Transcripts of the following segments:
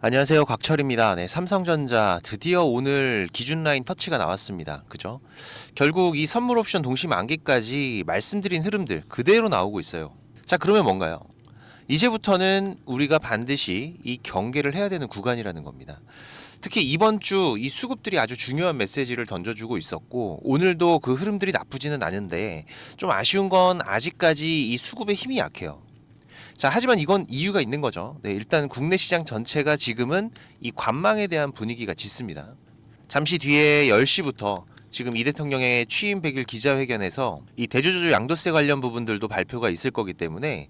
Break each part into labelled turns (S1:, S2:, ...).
S1: 안녕하세요. 곽철입니다. 네, 삼성전자 드디어 오늘 기준 라인 터치가 나왔습니다. 그죠? 결국 이 선물 옵션 동시 만기까지 말씀드린 흐름들 그대로 나오고 있어요. 자, 그러면 뭔가요? 이제부터는 우리가 반드시 이 경계를 해야 되는 구간이라는 겁니다. 특히 이번 주 이 수급들이 아주 중요한 메시지를 던져주고 있었고, 오늘도 그 흐름들이 나쁘지는 않은데 좀 아쉬운 건 아직까지 이 수급의 힘이 약해요. 자, 하지만 이건 이유가 있는 거죠. 네, 일단 국내 시장 전체가 지금은 이 관망에 대한 분위기가 짙습니다. 잠시 뒤에 10시부터 지금 이 대통령의 취임 100일 기자회견에서 이 대주주 양도세 관련 부분들도 발표가 있을 거기 때문에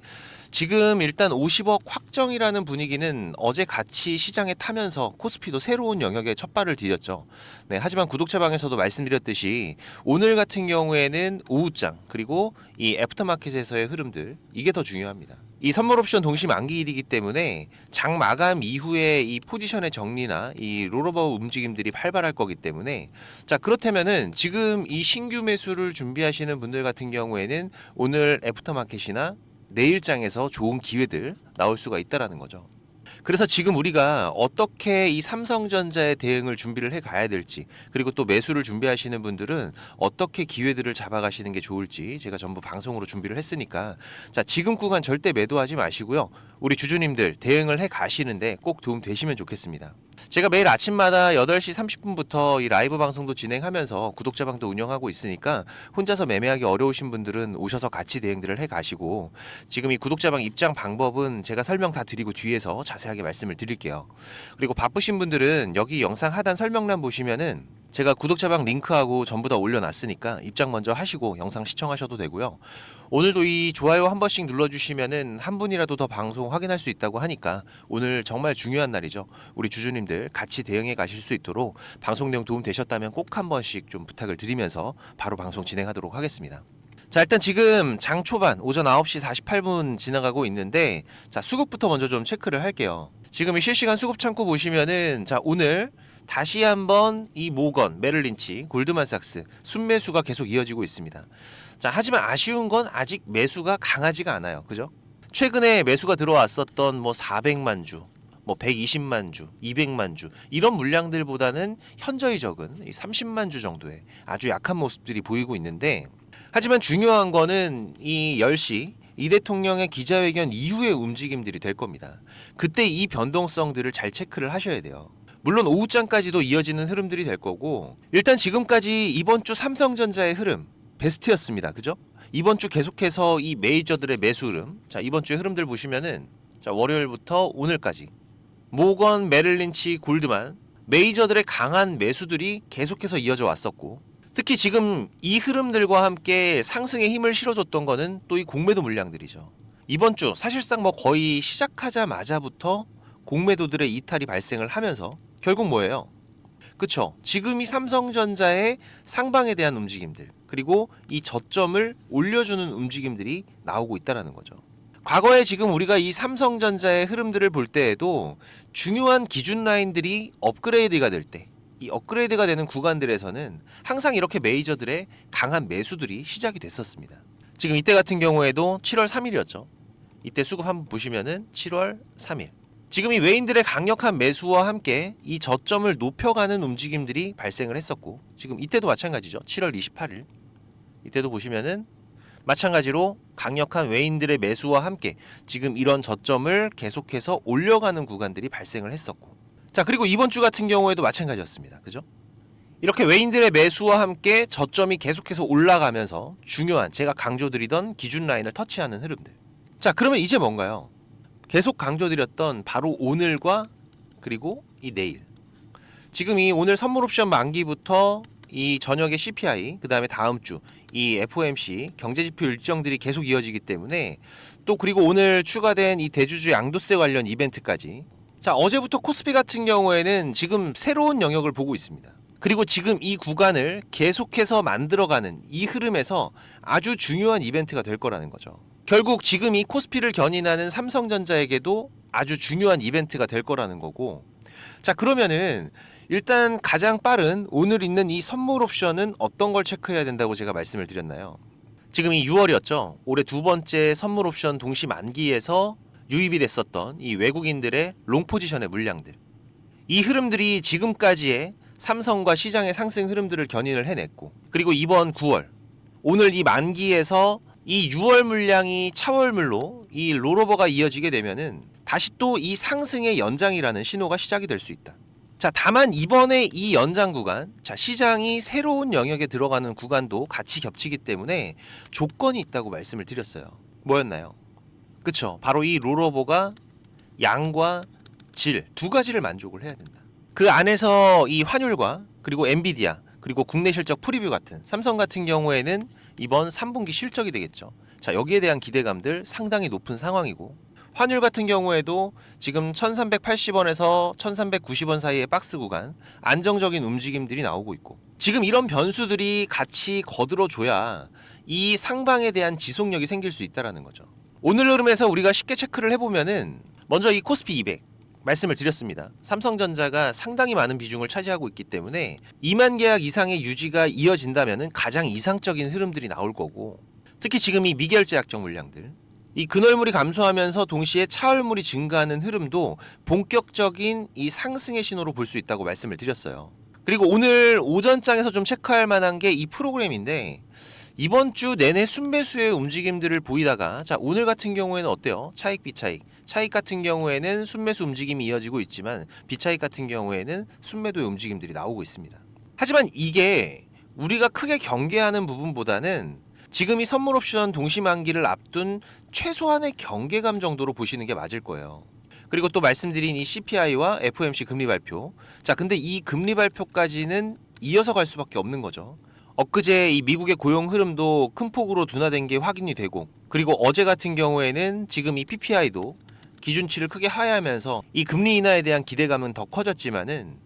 S1: 지금 일단 50억 확정이라는 분위기는 어제 같이 시장에 타면서 코스피도 새로운 영역에 첫 발을 디뎠죠. 네, 하지만 구독자 방에서도 말씀드렸듯이 오늘 같은 경우에는 오후장 그리고 이 애프터마켓에서의 흐름들 이게 더 중요합니다. 이 선물 옵션 동시 만기일이기 때문에 장 마감 이후에 이 포지션의 정리나 이 롤오버 움직임들이 활발할 거기 때문에 자, 그렇다면은 지금 이 신규 매수를 준비하시는 분들 같은 경우에는 오늘 애프터마켓이나 내일장에서 좋은 기회들 나올 수가 있다라는 거죠. 그래서 지금 우리가 어떻게 이 삼성전자의 대응을 준비를 해 가야 될지, 그리고 또 매수를 준비하시는 분들은 어떻게 기회들을 잡아가시는 게 좋을지 제가 전부 방송으로 준비를 했으니까 자, 지금 구간 절대 매도하지 마시고요. 우리 주주님들 대응을 해 가시는데 꼭 도움 되시면 좋겠습니다. 제가 매일 아침마다 8시 30분부터 이 라이브 방송도 진행하면서 구독자방도 운영하고 있으니까 혼자서 매매하기 어려우신 분들은 오셔서 같이 대응들을 해 가시고, 지금 이 구독자방 입장 방법은 제가 설명 다 드리고 뒤에서 자세하게 말씀을 드릴게요. 그리고 바쁘신 분들은 여기 영상 하단 설명란 보시면은 제가 구독자방 링크하고 전부 다 올려놨으니까 입장 먼저 하시고 영상 시청하셔도 되고요. 오늘도 이 좋아요 한 번씩 눌러주시면은 한 분이라도 더 방송 확인할 수 있다고 하니까 오늘 정말 중요한 날이죠. 우리 주주님들 같이 대응해 가실 수 있도록 방송 내용 도움 되셨다면 꼭 한 번씩 좀 부탁을 드리면서 바로 방송 진행하도록 하겠습니다. 자, 일단 지금 장 초반 오전 9시 48분 지나가고 있는데 자, 수급부터 먼저 좀 체크를 할게요. 지금 이 실시간 수급 창구 보시면은 자, 오늘 다시 한번 이 모건, 메릴린치, 골드만삭스 순매수가 계속 이어지고 있습니다. 자, 하지만 아쉬운 건 아직 매수가 강하지가 않아요. 그죠? 최근에 매수가 들어왔었던 뭐 400만 주, 뭐 120만 주, 200만 주 이런 물량들보다는 현저히 적은 30만 주 정도의 아주 약한 모습들이 보이고 있는데, 하지만 중요한 거는 이 10시 이 대통령의 기자회견 이후의 움직임들이 될 겁니다. 그때 이 변동성들을 잘 체크를 하셔야 돼요. 물론 오후장까지도 이어지는 흐름들이 될 거고, 일단 지금까지 이번 주 삼성전자의 흐름 베스트였습니다. 그죠? 이번 주 계속해서 이 메이저들의 매수 흐름, 자, 이번 주의 흐름들 보시면은 자, 월요일부터 오늘까지 모건, 메릴린치, 골드만 메이저들의 강한 매수들이 계속해서 이어져 왔었고, 특히 지금 이 흐름들과 함께 상승에 힘을 실어줬던 거는 또 이 공매도 물량들이죠. 이번 주 사실상 뭐 거의 시작하자마자부터 공매도들의 이탈이 발생을 하면서 결국 뭐예요? 그쵸? 지금 이 삼성전자의 상방에 대한 움직임들, 그리고 이 저점을 올려주는 움직임들이 나오고 있다는 거죠. 과거에 지금 우리가 이 삼성전자의 흐름들을 볼 때에도 중요한 기준 라인들이 업그레이드가 될 때, 이 업그레이드가 되는 구간들에서는 항상 이렇게 메이저들의 강한 매수들이 시작이 됐었습니다. 지금 이때 같은 경우에도 7월 3일이었죠. 이때 수급 한번 보시면은 7월 3일. 지금 이 외인들의 강력한 매수와 함께 이 저점을 높여가는 움직임들이 발생을 했었고, 지금 이때도 마찬가지죠. 7월 28일. 이때도 보시면은 마찬가지로 강력한 외인들의 매수와 함께 지금 이런 저점을 계속해서 올려가는 구간들이 발생을 했었고, 자, 그리고 이번 주 같은 경우에도 마찬가지였습니다. 그죠? 이렇게 외인들의 매수와 함께 저점이 계속해서 올라가면서 중요한 제가 강조드리던 기준 라인을 터치하는 흐름들. 자, 그러면 이제 뭔가요? 계속 강조드렸던 바로 오늘과 그리고 이 내일. 지금 이 오늘 선물 옵션 만기부터 이 저녁에 CPI, 그 다음에 다음 주 이 FOMC 경제지표 일정들이 계속 이어지기 때문에, 또 그리고 오늘 추가된 이 대주주 양도세 관련 이벤트까지. 자, 어제부터 코스피 같은 경우에는 지금 새로운 영역을 보고 있습니다. 그리고 지금 이 구간을 계속해서 만들어가는 이 흐름에서 아주 중요한 이벤트가 될 거라는 거죠. 결국 지금 이 코스피를 견인하는 삼성전자에게도 아주 중요한 이벤트가 될 거라는 거고, 자, 그러면은 일단 가장 빠른 오늘 있는 이 선물 옵션은 어떤 걸 체크해야 된다고 제가 말씀을 드렸나요? 지금 이 6월이었죠. 올해 두 번째 선물 옵션 동시 만기에서 유입이 됐었던 이 외국인들의 롱 포지션의 물량들. 이 흐름들이 지금까지의 삼성과 시장의 상승 흐름들을 견인을 해냈고, 그리고 이번 9월 오늘 이 만기에서 이 6월 물량이 차월물로 이 롤오버가 이어지게 되면은 다시 또 이 상승의 연장이라는 신호가 시작이 될 수 있다. 자, 다만 이번에 이 연장 구간, 자, 시장이 새로운 영역에 들어가는 구간도 같이 겹치기 때문에 조건이 있다고 말씀을 드렸어요. 뭐였나요? 그쵸, 바로 이 롤오버가 양과 질 두 가지를 만족을 해야 된다. 그 안에서 이 환율과 그리고 엔비디아 그리고 국내 실적 프리뷰 같은 삼성 같은 경우에는 이번 3분기 실적이 되겠죠. 자, 여기에 대한 기대감들 상당히 높은 상황이고, 환율 같은 경우에도 지금 1380원에서 1390원 사이의 박스 구간 안정적인 움직임들이 나오고 있고, 지금 이런 변수들이 같이 거들어줘야 이 상방에 대한 지속력이 생길 수 있다는 거죠. 오늘 흐름에서 우리가 쉽게 체크를 해보면은 먼저 이 코스피 200 말씀을 드렸습니다. 삼성전자가 상당히 많은 비중을 차지하고 있기 때문에 2만 계약 이상의 유지가 이어진다면은 가장 이상적인 흐름들이 나올 거고, 특히 지금 이 미결제 약정 물량들, 이 근월물이 감소하면서 동시에 차월물이 증가하는 흐름도 본격적인 이 상승의 신호로 볼 수 있다고 말씀을 드렸어요. 그리고 오늘 오전장에서 좀 체크할 만한 게 이 프로그램인데, 이번 주 내내 순매수의 움직임들을 보이다가, 자, 오늘 같은 경우에는 어때요? 차익 비차익, 차익 같은 경우에는 순매수 움직임이 이어지고 있지만 비차익 같은 경우에는 순매도의 움직임들이 나오고 있습니다. 하지만 이게 우리가 크게 경계하는 부분보다는 지금 이 선물 옵션 동시 만기를 앞둔 최소한의 경계감 정도로 보시는 게 맞을 거예요. 그리고 또 말씀드린 이 CPI와 FOMC 금리 발표, 자, 근데 이 금리 발표까지는 이어서 갈 수밖에 없는 거죠. 엊그제 이 미국의 고용 흐름도 큰 폭으로 둔화된 게 확인이 되고, 그리고 어제 같은 경우에는 지금 이 PPI도 기준치를 크게 하회하면서 이 금리 인하에 대한 기대감은 더 커졌지만은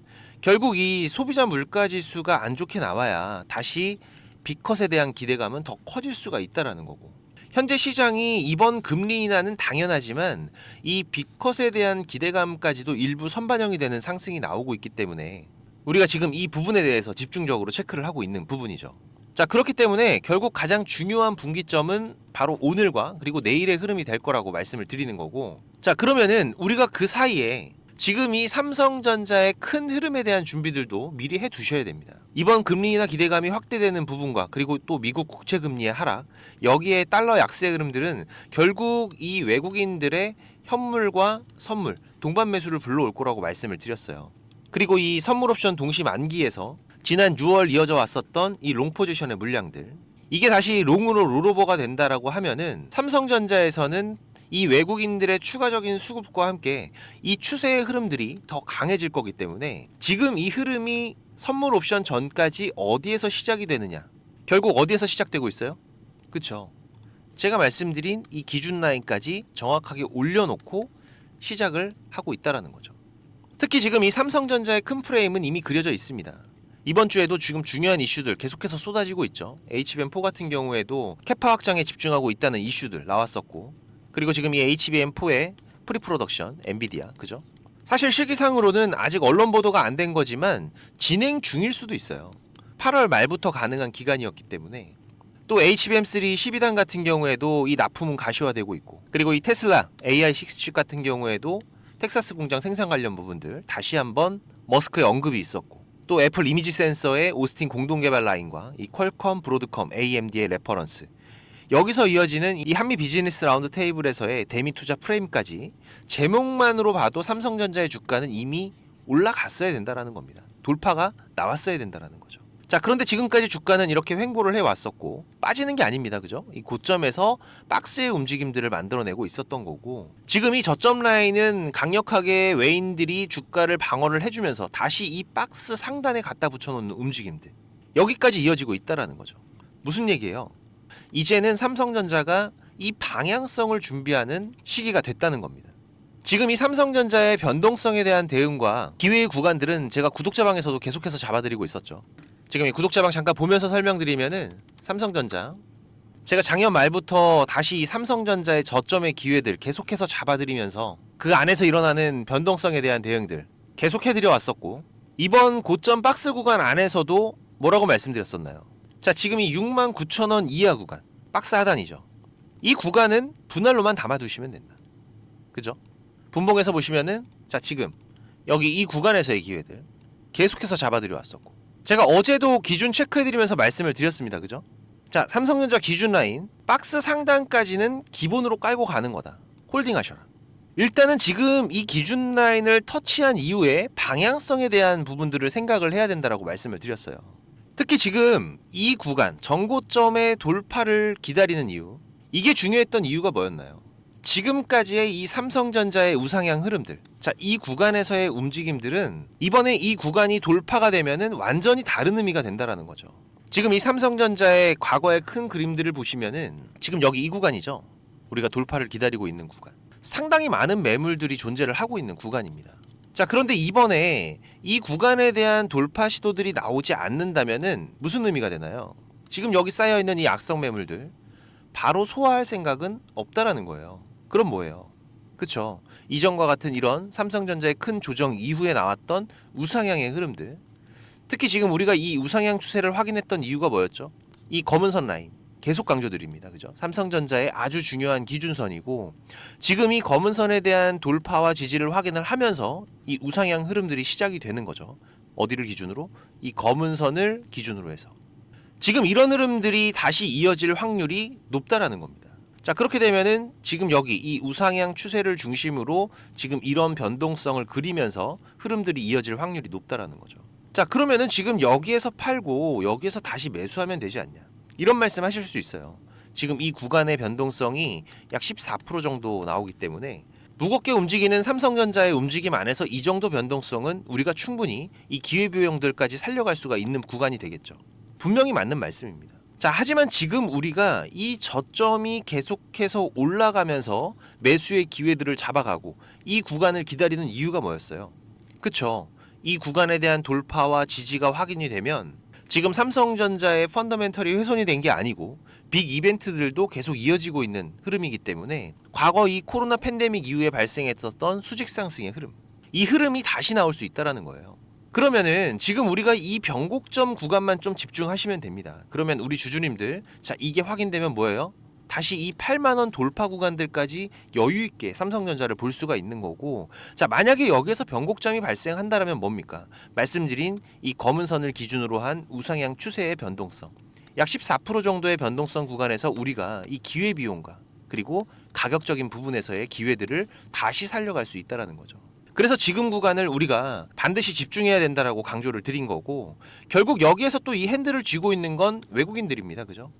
S1: 결국 이 소비자 물가 지수가 안 좋게 나와야 다시 B컷에 대한 기대감은 더 커질 수가 있다라는 거고, 현재 시장이 이번 금리 인하는 당연하지만 이 B컷에 대한 기대감까지도 일부 선반영이 되는 상승이 나오고 있기 때문에 우리가 지금 이 부분에 대해서 집중적으로 체크를 하고 있는 부분이죠. 자, 그렇기 때문에 결국 가장 중요한 분기점은 바로 오늘과 그리고 내일의 흐름이 될 거라고 말씀을 드리는 거고, 자, 그러면은 우리가 그 사이에 지금 이 삼성전자의 큰 흐름에 대한 준비들도 미리 해 두셔야 됩니다. 이번 금리 인하 기대감이 확대되는 부분과 그리고 또 미국 국채 금리의 하락, 여기에 달러 약세 흐름들은 결국 이 외국인들의 현물과 선물, 동반 매수를 불러올 거라고 말씀을 드렸어요. 그리고 이 선물 옵션 동시 만기에서 지난 6월 이어져 왔었던 이 롱 포지션의 물량들, 이게 다시 롱으로 롤오버가 된다라고 하면은 삼성전자에서는 이 외국인들의 추가적인 수급과 함께 이 추세의 흐름들이 더 강해질 거기 때문에 지금 이 흐름이 선물 옵션 전까지 어디에서 시작이 되느냐, 결국 어디에서 시작되고 있어요? 그쵸, 제가 말씀드린 이 기준 라인까지 정확하게 올려놓고 시작을 하고 있다라는 거죠. 특히 지금 이 삼성전자의 큰 프레임은 이미 그려져 있습니다. 이번 주에도 지금 중요한 이슈들 계속해서 쏟아지고 있죠. HBM4 같은 경우에도 캐파 확장에 집중하고 있다는 이슈들 나왔었고, 그리고 지금 이 HBM4의 프리프로덕션, 엔비디아, 그죠? 사실 시기상으로는 아직 언론 보도가 안 된 거지만 진행 중일 수도 있어요. 8월 말부터 가능한 기간이었기 때문에. 또 HBM3 12단 같은 경우에도 이 납품은 가시화되고 있고, 그리고 이 테슬라 AI6칩 같은 경우에도 텍사스 공장 생산 관련 부분들 다시 한번 머스크의 언급이 있었고, 또 애플 이미지 센서의 오스틴 공동 개발 라인과 이 퀄컴, 브로드컴, AMD의 레퍼런스, 여기서 이어지는 이 한미 비즈니스 라운드 테이블에서의 대미 투자 프레임까지 제목만으로 봐도 삼성전자의 주가는 이미 올라갔어야 된다라는 겁니다. 돌파가 나왔어야 된다라는 거죠. 자, 그런데 지금까지 주가는 이렇게 횡보를 해왔었고 빠지는 게 아닙니다. 그죠? 이 고점에서 박스의 움직임들을 만들어내고 있었던 거고, 지금 이 저점 라인은 강력하게 외인들이 주가를 방어를 해주면서 다시 이 박스 상단에 갖다 붙여놓는 움직임들, 여기까지 이어지고 있다라는 거죠. 무슨 얘기예요? 이제는 삼성전자가 이 방향성을 준비하는 시기가 됐다는 겁니다. 지금 이 삼성전자의 변동성에 대한 대응과 기회의 구간들은 제가 구독자방에서도 계속해서 잡아드리고 있었죠. 지금 이 구독자방 잠깐 보면서 설명드리면은 삼성전자, 제가 작년 말부터 다시 이 삼성전자의 저점의 기회들 계속해서 잡아드리면서 그 안에서 일어나는 변동성에 대한 대응들 계속해드려 왔었고, 이번 고점 박스 구간 안에서도 뭐라고 말씀드렸었나요? 자, 지금 이 69,000원 이하 구간, 박스 하단이죠. 이 구간은 분할로만 담아두시면 된다. 그죠? 분봉에서 보시면은, 자, 지금 여기 이 구간에서의 기회들 계속해서 잡아들여 왔었고, 제가 어제도 기준 체크해드리면서 말씀을 드렸습니다. 그죠? 자, 삼성전자 기준 라인 박스 상단까지는 기본으로 깔고 가는 거다. 홀딩하셔라. 일단은 지금 이 기준 라인을 터치한 이후에 방향성에 대한 부분들을 생각을 해야 된다라고 말씀을 드렸어요. 특히 지금 이 구간 정고점의 돌파를 기다리는 이유, 이게 중요했던 이유가 뭐였나요? 지금까지의 이 삼성전자의 우상향 흐름들, 자, 이 구간에서의 움직임들은 이번에 이 구간이 돌파가 되면은 완전히 다른 의미가 된다라는 거죠. 지금 이 삼성전자의 과거의 큰 그림들을 보시면은 지금 여기 이 구간이죠. 우리가 돌파를 기다리고 있는 구간. 상당히 많은 매물들이 존재를 하고 있는 구간입니다. 자, 그런데 이번에 이 구간에 대한 돌파 시도들이 나오지 않는다면은 무슨 의미가 되나요? 지금 여기 쌓여 있는 이 악성 매물들 바로 소화할 생각은 없다라는 거예요. 그럼 뭐예요? 그쵸? 이전과 같은 이런 삼성전자의 큰 조정 이후에 나왔던 우상향의 흐름들, 특히 지금 우리가 이 우상향 추세를 확인했던 이유가 뭐였죠? 이 검은 선 라인 계속 강조드립니다. 그죠? 삼성전자의 아주 중요한 기준선이고, 지금 이 검은 선에 대한 돌파와 지지를 확인을 하면서 이 우상향 흐름들이 시작이 되는 거죠. 어디를 기준으로? 이 검은 선을 기준으로 해서. 지금 이런 흐름들이 다시 이어질 확률이 높다라는 겁니다. 자, 그렇게 되면은 지금 여기 이 우상향 추세를 중심으로 지금 이런 변동성을 그리면서 흐름들이 이어질 확률이 높다라는 거죠. 자, 그러면은 지금 여기에서 팔고 여기에서 다시 매수하면 되지 않냐, 이런 말씀 하실 수 있어요. 지금 이 구간의 변동성이 약 14% 정도 나오기 때문에 무겁게 움직이는 삼성전자의 움직임 안에서 이 정도 변동성은 우리가 충분히 이 기회비용들까지 살려갈 수가 있는 구간이 되겠죠. 분명히 맞는 말씀입니다. 자, 하지만 지금 우리가 이 저점이 계속해서 올라가면서 매수의 기회들을 잡아가고 이 구간을 기다리는 이유가 뭐였어요? 그쵸? 이 구간에 대한 돌파와 지지가 확인이 되면 지금 삼성전자의 펀더멘털이 훼손이 된 게 아니고 빅 이벤트들도 계속 이어지고 있는 흐름이기 때문에 과거 이 코로나 팬데믹 이후에 발생했었던 수직 상승의 흐름, 이 흐름이 다시 나올 수 있다는 거예요. 그러면은 지금 우리가 이 변곡점 구간만 좀 집중하시면 됩니다. 그러면 우리 주주님들, 자, 이게 확인되면 뭐예요? 다시 이 8만원 돌파 구간들까지 여유있게 삼성전자를 볼 수가 있는 거고, 자, 만약에 여기에서 변곡점이 발생한다면 뭡니까? 말씀드린 이 검은 선을 기준으로 한 우상향 추세의 변동성, 약 14% 정도의 변동성 구간에서 우리가 이 기회비용과 그리고 가격적인 부분에서의 기회들을 다시 살려갈 수 있다는 거죠. 그래서 지금 구간을 우리가 반드시 집중해야 된다라고 강조를 드린 거고, 결국 여기에서 또 이 핸들을 쥐고 있는 건 외국인들입니다. 그죠?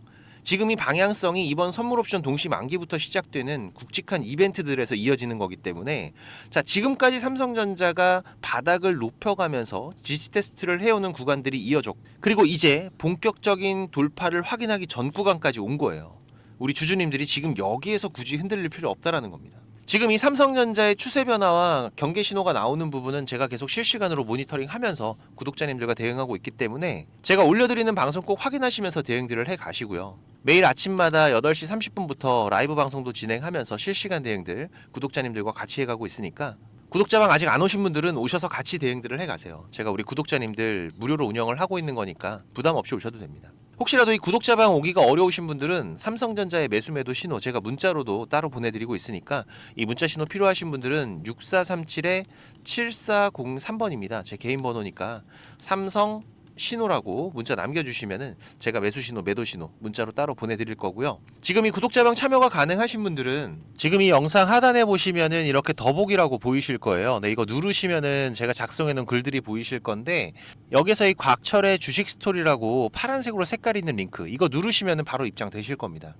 S1: 지금 이 방향성이 이번 선물옵션 동시 만기부터 시작되는 굵직한 이벤트들에서 이어지는 거기 때문에, 자, 지금까지 삼성전자가 바닥을 높여가면서 지지 테스트를 해오는 구간들이 이어졌고, 그리고 이제 본격적인 돌파를 확인하기 전 구간까지 온 거예요. 우리 주주님들이 지금 여기에서 굳이 흔들릴 필요 없다라는 겁니다. 지금 이 삼성전자의 추세 변화와 경계 신호가 나오는 부분은 제가 계속 실시간으로 모니터링하면서 구독자님들과 대응하고 있기 때문에 제가 올려드리는 방송 꼭 확인하시면서 대응들을 해 가시고요. 매일 아침마다 8시 30분부터 라이브 방송도 진행하면서 실시간 대응들 구독자님들과 같이 해가고 있으니까, 구독자방 아직 안 오신 분들은 오셔서 같이 대응들을 해가세요. 제가 우리 구독자님들 무료로 운영을 하고 있는 거니까 부담 없이 오셔도 됩니다. 혹시라도 이 구독자방 오기가 어려우신 분들은 삼성전자의 매수 매도 신호 제가 문자로도 따로 보내드리고 있으니까, 이 문자 신호 필요하신 분들은 6437-7403번입니다. 제 개인 번호니까 삼성 신호라고 문자 남겨주시면은 제가 매수 신호, 매도 신호 문자로 따로 보내드릴 거고요. 지금 이 구독자방 참여가 가능하신 분들은 지금 이 영상 하단에 보시면은 이렇게 더보기라고 보이실 거예요. 네, 이거 누르시면은 제가 작성해 놓은 글들이 보이실 건데, 여기서 이 곽철의 주식 스토리라고 파란색으로 색깔 있는 링크, 이거 누르시면은 바로 입장되실 겁니다.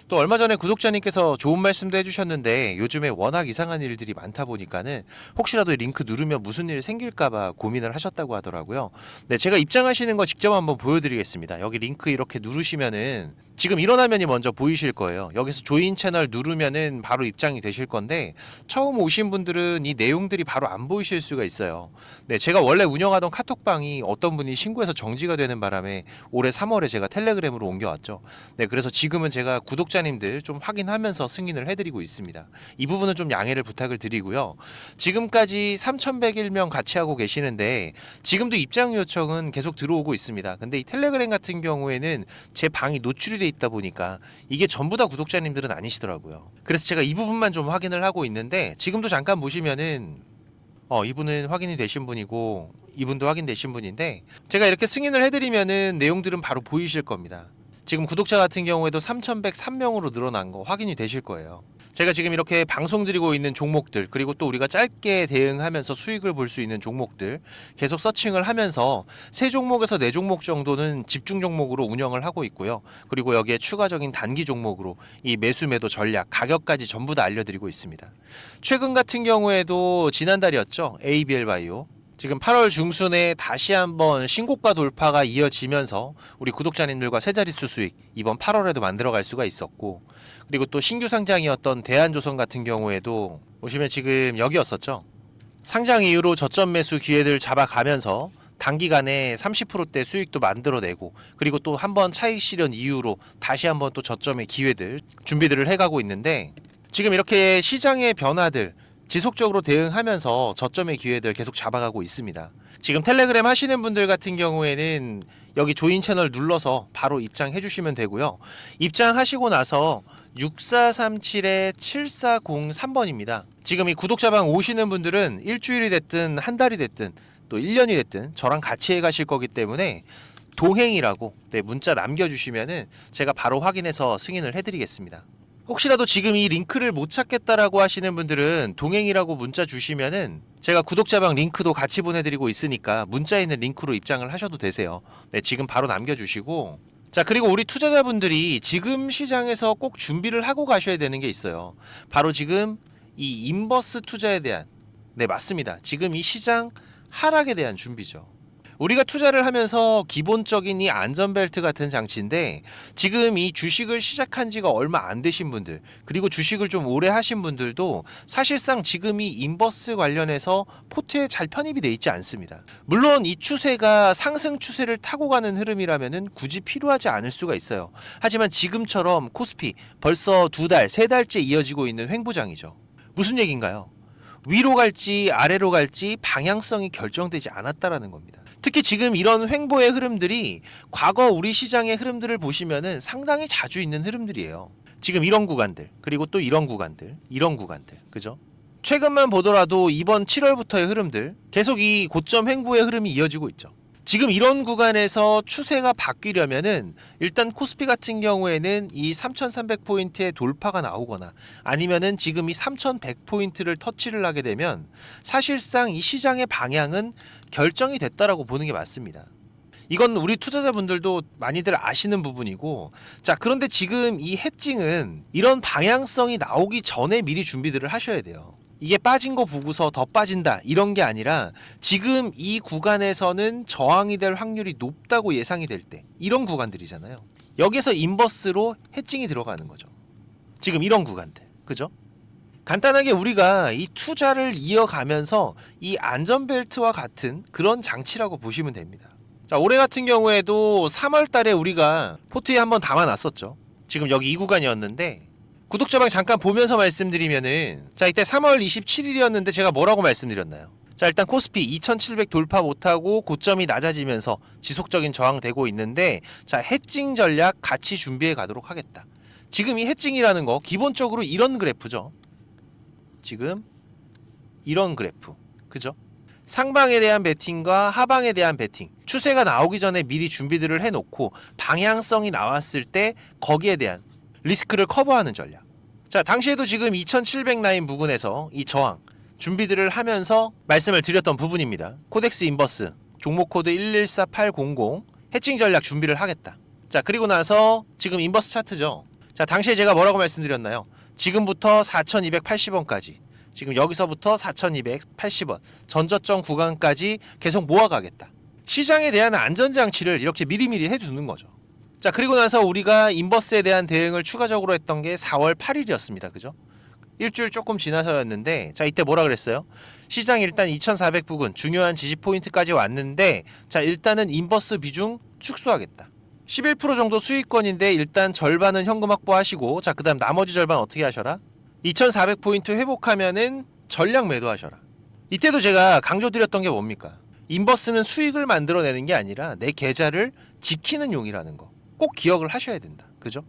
S1: 또 얼마 전에 구독자님께서 좋은 말씀도 해주셨는데, 요즘에 워낙 이상한 일들이 많다 보니까는 혹시라도 이 링크 누르면 무슨 일 생길까봐 고민을 하셨다고 하더라고요. 네, 제가 입장하시는 거 직접 한번 보여드리겠습니다. 여기 링크 이렇게 누르시면은 지금 이런 화면이 먼저 보이실 거예요. 여기서 조인 채널 누르면은 바로 입장이 되실 건데, 처음 오신 분들은 이 내용들이 바로 안 보이실 수가 있어요. 네, 제가 원래 운영하던 카톡방이 어떤 분이 신고해서 정지가 되는 바람에 올해 3월에 제가 텔레그램으로 옮겨왔죠. 네, 그래서 지금은 제가 구독자님들 좀 확인하면서 승인을 해드리고 있습니다. 이 부분은 좀 양해를 부탁을 드리고요. 지금까지 3,101명 같이 하고 계시는데 지금도 입장 요청은 계속 들어오고 있습니다. 근데 이 텔레그램 같은 경우에는 제 방이 노출이 돼 있다 보니까 이게 전부 다 구독자님들은 아니시더라고요. 그래서 제가 이 부분만 좀 확인을 하고 있는데, 지금도 잠깐 보시면은 이분은 확인이 되신 분이고 이분도 확인되신 분인데 제가 이렇게 승인을 해드리면은 내용들은 바로 보이실 겁니다. 지금 구독자 같은 경우에도 3,103명으로 늘어난 거 확인이 되실 거예요. 제가 지금 이렇게 방송 드리고 있는 종목들, 그리고 또 우리가 짧게 대응하면서 수익을 볼 수 있는 종목들 계속 서칭을 하면서 3종목에서 4종목 정도는 집중 종목으로 운영을 하고 있고요. 그리고 여기에 추가적인 단기 종목으로 이 매수 매도 전략, 가격까지 전부 다 알려드리고 있습니다. 최근 같은 경우에도 지난달이었죠. ABL 바이오. 지금 8월 중순에 다시 한번 신고가 돌파가 이어지면서 우리 구독자님들과 세 자릿수 수익 이번 8월에도 만들어갈 수가 있었고, 그리고 또 신규 상장이었던 대한조선 같은 경우에도 보시면 지금 여기였었죠. 상장 이후로 저점 매수 기회들 잡아가면서 단기간에 30%대 수익도 만들어내고, 그리고 또 한번 차익 실현 이후로 다시 한번 또 저점의 기회들 준비들을 해가고 있는데, 지금 이렇게 시장의 변화들 지속적으로 대응하면서 저점의 기회들 계속 잡아가고 있습니다. 지금 텔레그램 하시는 분들 같은 경우에는 여기 조인 채널 눌러서 바로 입장해 주시면 되고요. 입장하시고 나서 6437-7403번입니다. 지금 이 구독자방 오시는 분들은 일주일이 됐든 한 달이 됐든 또 1년이 됐든 저랑 같이 해 가실 거기 때문에 동행이라고 문자 남겨주시면은 제가 바로 확인해서 승인을 해드리겠습니다. 혹시라도 지금 이 링크를 못 찾겠다라고 하시는 분들은 동행이라고 문자 주시면은 제가 구독자방 링크도 같이 보내드리고 있으니까 문자에 있는 링크로 입장을 하셔도 되세요. 네, 지금 바로 남겨주시고, 자, 그리고 우리 투자자분들이 지금 시장에서 꼭 준비를 하고 가셔야 되는 게 있어요. 바로 지금 이 인버스 투자에 대한, 네, 맞습니다. 지금 이 시장 하락에 대한 준비죠. 우리가 투자를 하면서 기본적인 이 안전벨트 같은 장치인데, 지금 이 주식을 시작한 지가 얼마 안 되신 분들, 그리고 주식을 좀 오래 하신 분들도 사실상 지금 이 인버스 관련해서 포트에 잘 편입이 돼 있지 않습니다. 물론 이 추세가 상승 추세를 타고 가는 흐름이라면은 굳이 필요하지 않을 수가 있어요. 하지만 지금처럼 코스피 벌써 2달, 3달째 이어지고 있는 횡보장이죠. 무슨 얘기인가요? 위로 갈지 아래로 갈지 방향성이 결정되지 않았다라는 겁니다. 특히 지금 이런 횡보의 흐름들이 과거 우리 시장의 흐름들을 보시면은 상당히 자주 있는 흐름들이에요. 지금 이런 구간들, 그리고 또 이런 구간들, 그죠? 최근만 보더라도 이번 7월부터의 흐름들 계속 이 고점 횡보의 흐름이 이어지고 있죠. 지금 이런 구간에서 추세가 바뀌려면은 일단 코스피 같은 경우에는 이 3,300포인트의 돌파가 나오거나 아니면은 지금 이 3,100포인트를 터치를 하게 되면 사실상 이 시장의 방향은 결정이 됐다라고 보는 게 맞습니다. 이건 우리 투자자분들도 많이들 아시는 부분이고, 자, 그런데 지금 이 해칭은 이런 방향성이 나오기 전에 미리 준비들을 하셔야 돼요. 이게 빠진 거 보고서 더 빠진다 이런 게 아니라 지금 이 구간에서는 저항이 될 확률이 높다고 예상이 될 때, 이런 구간들이잖아요. 여기서 인버스로 해칭이 들어가는 거죠. 지금 이런 구간들, 그죠? 간단하게 우리가 이 투자를 이어가면서 이 안전벨트와 같은 그런 장치라고 보시면 됩니다. 자, 올해 같은 경우에도 3월 달에 우리가 포트에 한번 담아놨었죠. 지금 여기 이 구간이었는데, 구독자방 잠깐 보면서 말씀드리면은, 자, 이때 3월 27일이었는데 제가 뭐라고 말씀드렸나요? 자, 일단 코스피 2700 돌파 못하고 고점이 낮아지면서 지속적인 저항되고 있는데, 자, 해칭 전략 같이 준비해 가도록 하겠다. 지금 이 해칭이라는 거 기본적으로 이런 그래프죠. 지금 이런 그래프, 그죠? 상방에 대한 베팅과 하방에 대한 베팅, 추세가 나오기 전에 미리 준비들을 해놓고 방향성이 나왔을 때 거기에 대한 리스크를 커버하는 전략. 자, 당시에도 지금 2700 라인 부근에서 이 저항 준비들을 하면서 말씀을 드렸던 부분입니다. 코덱스 인버스 종목 코드 114800 해칭 전략 준비를 하겠다. 자, 그리고 나서 지금 인버스 차트죠. 자, 당시에 제가 뭐라고 말씀드렸나요? 지금부터 4280원까지, 지금 여기서부터 4280원 전저점 구간까지 계속 모아가겠다. 시장에 대한 안전장치를 이렇게 미리미리 해두는 거죠. 자, 그리고 나서 우리가 인버스에 대한 대응을 추가적으로 했던 게 4월 8일이었습니다. 그죠? 일주일 조금 지나서였는데, 자, 이때 뭐라 그랬어요? 시장 일단 2400 부근 중요한 지지 포인트까지 왔는데, 자, 일단은 인버스 비중 축소하겠다. 11% 정도 수익권인데 일단 절반은 현금 확보하시고, 자, 그다음 나머지 절반 어떻게 하셔라? 2400포인트 회복하면은 전략 매도하셔라. 이때도 제가 강조드렸던 게 뭡니까? 인버스는 수익을 만들어내는 게 아니라 내 계좌를 지키는 용이라는 거 꼭 기억을 하셔야 된다. 그죠?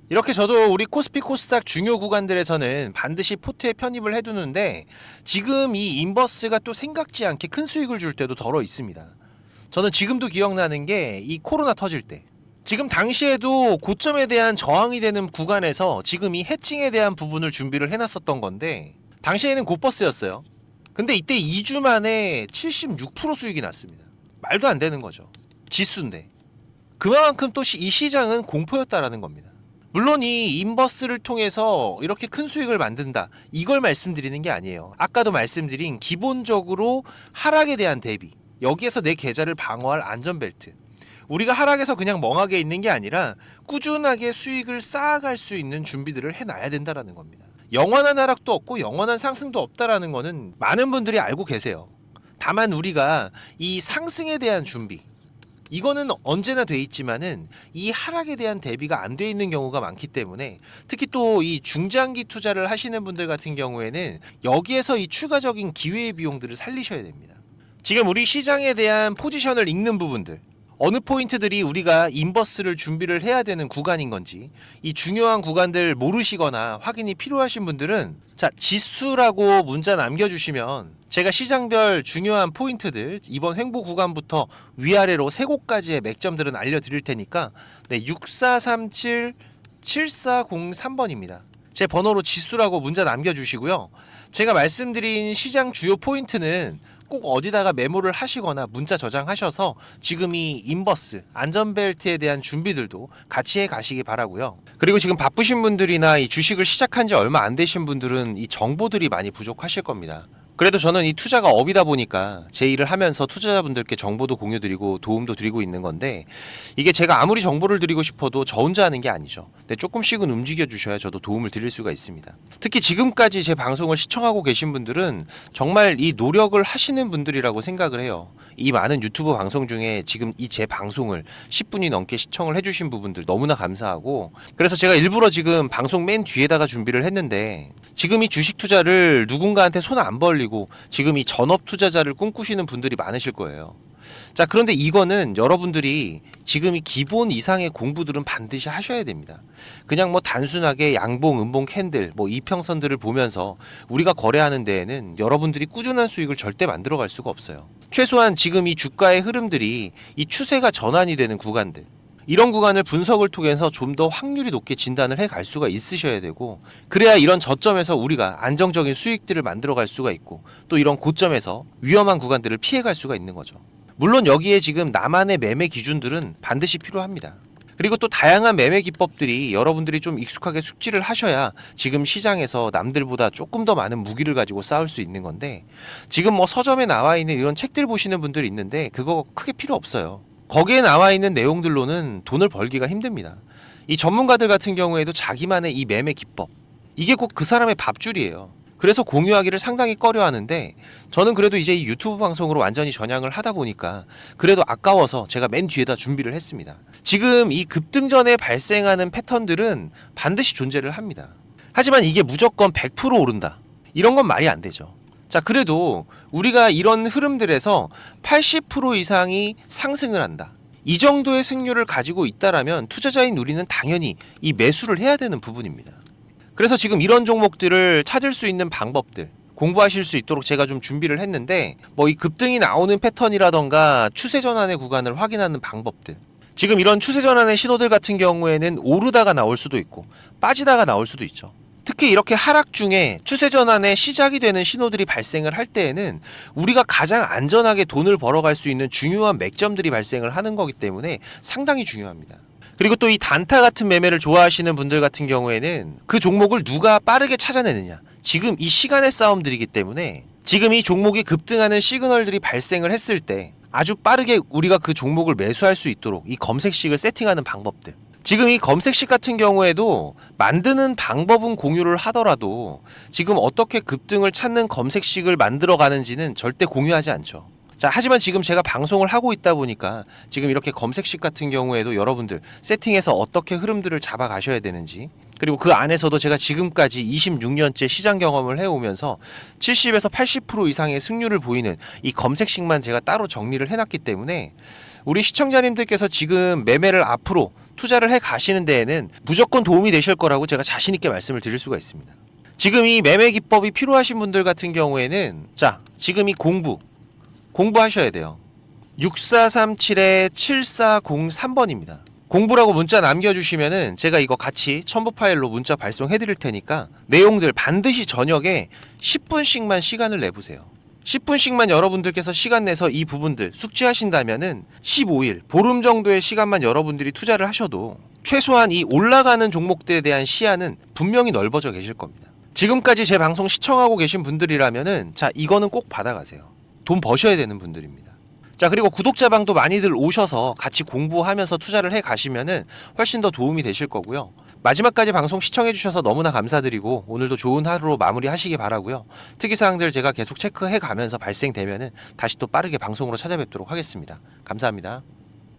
S1: 이렇게 저도 우리 코스피 코스닥 중요 구간들에서는 반드시 포트에 편입을 해두는데 지금 이 인버스가 또 생각지 않게 큰 수익을 줄 때도 덜어 있습니다. 저는 지금도 기억나는 게 이 코로나 터질 때 지금 당시에도 고점에 대한 저항이 되는 구간에서 지금 이 해칭에 대한 부분을 준비를 해놨었던 건데 당시에는 곧버스였어요. 근데 이때 2주 만에 76% 수익이 났습니다. 말도 안 되는 거죠. 지수인데. 그만큼 또 이 시장은 공포였다라는 겁니다. 물론 이 인버스를 통해서 이렇게 큰 수익을 만든다 이걸 말씀드리는 게 아니에요. 아까도 말씀드린 기본적으로 하락에 대한 대비, 여기에서 내 계좌를 방어할 안전벨트, 우리가 하락에서 그냥 멍하게 있는 게 아니라 꾸준하게 수익을 쌓아갈 수 있는 준비들을 해놔야 된다라는 겁니다. 영원한 하락도 없고 영원한 상승도 없다라는 거는 많은 분들이 알고 계세요. 다만 우리가 이 상승에 대한 준비, 이거는 언제나 돼 있지만은 이 하락에 대한 대비가 안 돼 있는 경우가 많기 때문에 특히 또 이 중장기 투자를 하시는 분들 같은 경우에는 여기에서 이 추가적인 기회의 비용들을 살리셔야 됩니다. 지금 우리 시장에 대한 포지션을 읽는 부분들, 어느 포인트들이 우리가 인버스를 준비를 해야 되는 구간인 건지 이 중요한 구간들 모르시거나 확인이 필요하신 분들은 자, 지수라고 문자 남겨주시면 제가 시장별 중요한 포인트들 이번 횡보 구간부터 위아래로 세 곳까지의 맥점들은 알려드릴 테니까 네, 6437-7403번입니다. 제 번호로 지수라고 문자 남겨주시고요. 제가 말씀드린 시장 주요 포인트는 꼭 어디다가 메모를 하시거나 문자 저장하셔서 지금 이 인버스 안전벨트에 대한 준비들도 같이 해 가시기 바라고요. 그리고 지금 바쁘신 분들이나 이 주식을 시작한 지 얼마 안 되신 분들은 이 정보들이 많이 부족하실 겁니다. 그래도 저는 이 투자가 업이다 보니까 제 일을 하면서 투자자분들께 정보도 공유드리고 도움도 드리고 있는 건데 이게 제가 아무리 정보를 드리고 싶어도 저 혼자 하는 게 아니죠. 근데 조금씩은 움직여 주셔야 저도 도움을 드릴 수가 있습니다. 특히 지금까지 제 방송을 시청하고 계신 분들은 정말 이 노력을 하시는 분들이라고 생각을 해요. 이 많은 유튜브 방송 중에 지금 이 제 방송을 10분이 넘게 시청을 해주신 부분들 너무나 감사하고, 그래서 제가 일부러 지금 방송 맨 뒤에다가 준비를 했는데 지금 이 주식 투자를 누군가한테 손 안 벌리고 지금 이 전업 투자자를 꿈꾸시는 분들이 많으실 거예요. 자, 그런데 이거는 여러분들이 지금 이 기본 이상의 공부들은 반드시 하셔야 됩니다. 그냥 뭐 단순하게 양봉, 음봉 캔들, 뭐 이평선들을 보면서 우리가 거래하는 데에는 여러분들이 꾸준한 수익을 절대 만들어갈 수가 없어요. 최소한 지금 이 주가의 흐름들이 이 추세가 전환이 되는 구간들, 이런 구간을 분석을 통해서 좀 더 확률이 높게 진단을 해 갈 수가 있으셔야 되고, 그래야 이런 저점에서 우리가 안정적인 수익들을 만들어 갈 수가 있고 또 이런 고점에서 위험한 구간들을 피해 갈 수가 있는 거죠. 물론 여기에 지금 나만의 매매 기준들은 반드시 필요합니다. 그리고 또 다양한 매매 기법들이 여러분들이 좀 익숙하게 숙지를 하셔야 지금 시장에서 남들보다 조금 더 많은 무기를 가지고 싸울 수 있는 건데, 지금 뭐 서점에 나와 있는 이런 책들 보시는 분들이 있는데 그거 크게 필요 없어요. 거기에 나와 있는 내용들로는 돈을 벌기가 힘듭니다. 이 전문가들 같은 경우에도 자기만의 이 매매 기법, 이게 꼭 그 사람의 밥줄이에요. 그래서 공유하기를 상당히 꺼려하는데 저는 그래도 이제 이 유튜브 방송으로 완전히 전향을 하다 보니까 그래도 아까워서 제가 맨 뒤에다 준비를 했습니다. 지금 이 급등 전에 발생하는 패턴들은 반드시 존재를 합니다. 하지만 이게 무조건 100% 오른다, 이런 건 말이 안 되죠. 자, 그래도 우리가 이런 흐름들에서 80% 이상이 상승을 한다, 이 정도의 승률을 가지고 있다라면 투자자인 우리는 당연히 이 매수를 해야 되는 부분입니다. 그래서 지금 이런 종목들을 찾을 수 있는 방법들 공부하실 수 있도록 제가 좀 준비를 했는데, 뭐 이 급등이 나오는 패턴이라던가 추세 전환의 구간을 확인하는 방법들, 지금 이런 추세 전환의 신호들 같은 경우에는 오르다가 나올 수도 있고 빠지다가 나올 수도 있죠. 특히 이렇게 하락 중에 추세 전환의 시작이 되는 신호들이 발생을 할 때에는 우리가 가장 안전하게 돈을 벌어갈 수 있는 중요한 맥점들이 발생을 하는 거기 때문에 상당히 중요합니다. 그리고 또 이 단타 같은 매매를 좋아하시는 분들 같은 경우에는 그 종목을 누가 빠르게 찾아내느냐, 지금 이 시간의 싸움들이기 때문에 지금 이 종목이 급등하는 시그널들이 발생을 했을 때 아주 빠르게 우리가 그 종목을 매수할 수 있도록 이 검색식을 세팅하는 방법들, 지금 이 검색식 같은 경우에도 만드는 방법은 공유를 하더라도 지금 어떻게 급등을 찾는 검색식을 만들어 가는지는 절대 공유하지 않죠. 자, 하지만 지금 제가 방송을 하고 있다 보니까 지금 이렇게 검색식 같은 경우에도 여러분들 세팅해서 어떻게 흐름들을 잡아 가셔야 되는지, 그리고 그 안에서도 제가 지금까지 26년째 시장 경험을 해오면서 70에서 80% 이상의 승률을 보이는 이 검색식만 제가 따로 정리를 해놨기 때문에 우리 시청자님들께서 지금 매매를 앞으로 투자를 해 가시는 데에는 무조건 도움이 되실 거라고 제가 자신 있게 말씀을 드릴 수가 있습니다. 지금 이 매매 기법이 필요하신 분들 같은 경우에는 자, 지금 이 공부하셔야 돼요. 6437-7403번입니다. 공부라고 문자 남겨주시면은 제가 이거 같이 첨부 파일로 문자 발송해 드릴 테니까 내용들 반드시 저녁에 10분씩만 시간을 내보세요. 10분씩만 여러분들께서 시간 내서 이 부분들 숙지하신다면은 15일, 보름 정도의 시간만 여러분들이 투자를 하셔도 최소한 이 올라가는 종목들에 대한 시야는 분명히 넓어져 계실 겁니다. 지금까지 제 방송 시청하고 계신 분들이라면은 자, 이거는 꼭 받아가세요. 돈 버셔야 되는 분들입니다. 자, 그리고 구독자방도 많이들 오셔서 같이 공부하면서 투자를 해 가시면은 훨씬 더 도움이 되실 거고요. 마지막까지 방송 시청해 주셔서 너무나 감사드리고 오늘도 좋은 하루로 마무리하시기 바라고요. 특이사항들 제가 계속 체크해 가면서 발생되면은 다시 또 빠르게 방송으로 찾아뵙도록 하겠습니다. 감사합니다.